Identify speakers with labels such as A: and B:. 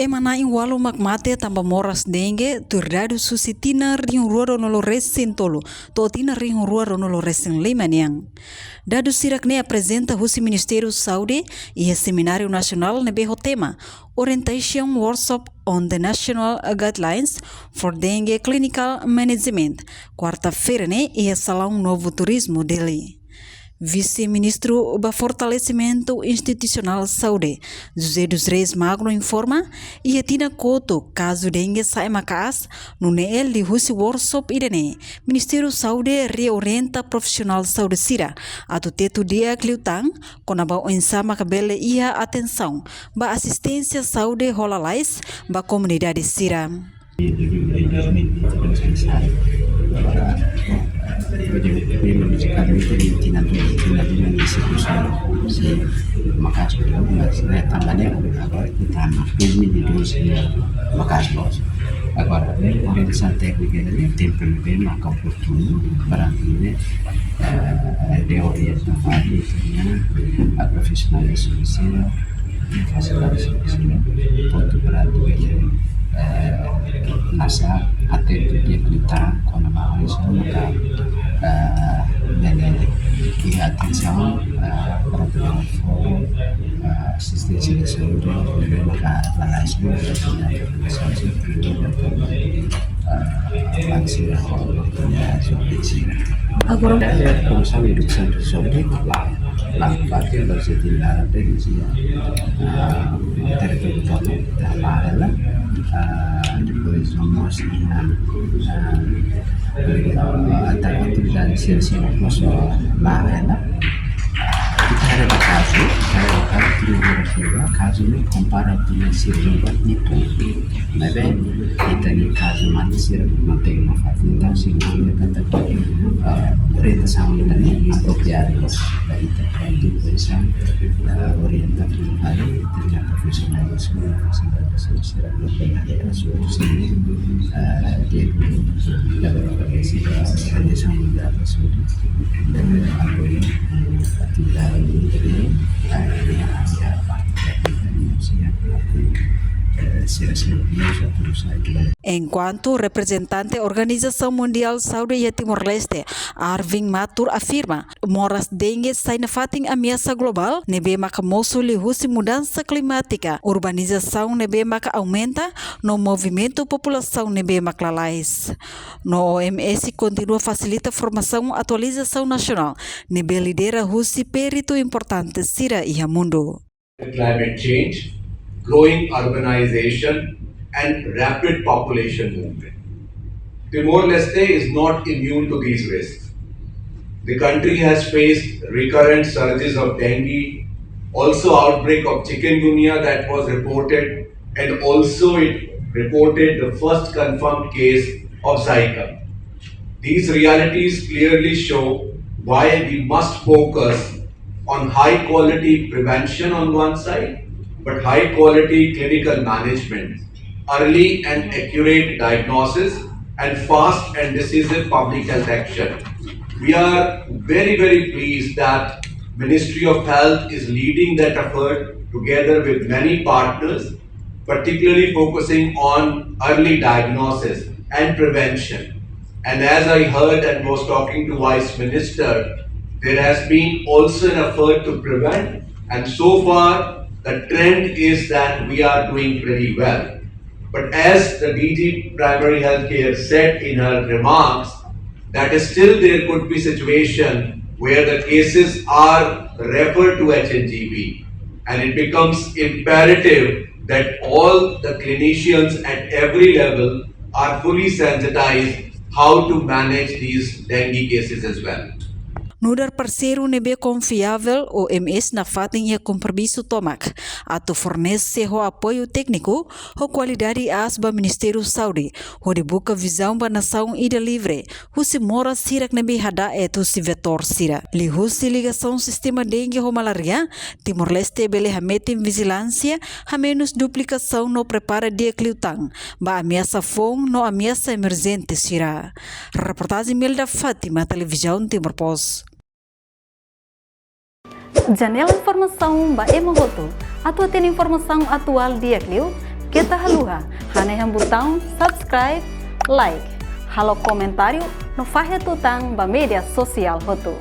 A: Emana in walu makmate tamba moras dengue turdadu susitina ring rua nolo resin tolo to tina ring rua nolo resin lima niang. Dadu sirak ne apresenta husi Ministério Saúde e Seminário Nacional nebe ho tema Orientation Workshop on the National Guidelines for Dengue Clinical Management. Quarta-feira ne e salão novo turismo dele. Vice-ministro do Fortalecimento Institucional Saúde, José dos Reis Magno informa e tina koto caso dengue sai makas no neel de husi workshop idene. Ministério Saúde reorienta profissional saúde sira atu teto dia kliutang konaba ensama kabele ia atenção ba assistência saúde holalais ba comunidade sira.
B: Agora, a orientação técnica é tempo bem mais oportuno para mim, de orientar a profissionais de medicina, facilidades de medicina, ponto para nasa atento dia kita kona mahal maka dan atenção para tuan assistência de saúde maka lalais agora ada komisar educação de saúde lá partir da setinda teknisia territorial da ela depois vamos até atividade ciência lá ela kita ada caso ini compara dengan sirva itu tapi kita ni caso mati sirva mati mafatita sehingga kata orientação dari apropriados dari terkait perusahaan orientasi hari dengan profesionalisme secara global ada solusi dia dapat sehingga sambil solusi dan apa yang tidak ini
A: Enquanto representante Organização Mundial Saúde e Timor-Leste, Arvin Matur afirma, moras dengue sai na fating ameaça global, nebe maka moço li husi mudança climática, urbanização nebe maka aumenta, no movimento população nebe maka lalais. No OMS continua facilita formação atualização nacional, nebe lidera husi perito importante sira e mundo.
C: Climate change, growing urbanization and rapid population movement. Timor-Leste is not immune to these risks. The country has faced recurrent surges of dengue, also outbreak of chikungunya that was reported, and also it reported the first confirmed case of Zika. These realities clearly show why we must focus on high quality prevention on one side, but high quality clinical management, early and accurate diagnosis, and fast and decisive public health action. We are very pleased that Ministry of Health is leading that effort together with many partners, particularly focusing on early diagnosis and prevention. And as I heard and was talking to Vice Minister, there has been also an effort to prevent, and so far the trend is that we are doing pretty well. But as the DG Primary Healthcare said in her remarks, that is still there could be situation where the cases are referred to HNGB, and it becomes imperative that all the clinicians at every level are fully sensitized how to manage these dengue cases as well.
A: Nudar parceiro nebe confiável, o OMS na fating ia compromisso tomak, atu fornece o apoio técnico, o qualidade asba Ministério Saúde, o de buka visão ba nação ida livre, husi mora sirak nebe hada etu si vetor sira. Li husi ligação sistema dengue o malaria, Timor-Leste bele hametim vigilância, ha menos duplicação no prepara dia kliutang, ba ameaça fong no ameaça emergente sira. Reportagem Melda Fátima, Televisão Timor-Post.
D: Janela Informação ba Emogoto. Atua tem informação atual dia Clio,
A: Kita haluha, hane yang botão subscribe, like, halo comentário no Fahe Tutang ba media sosial hotu.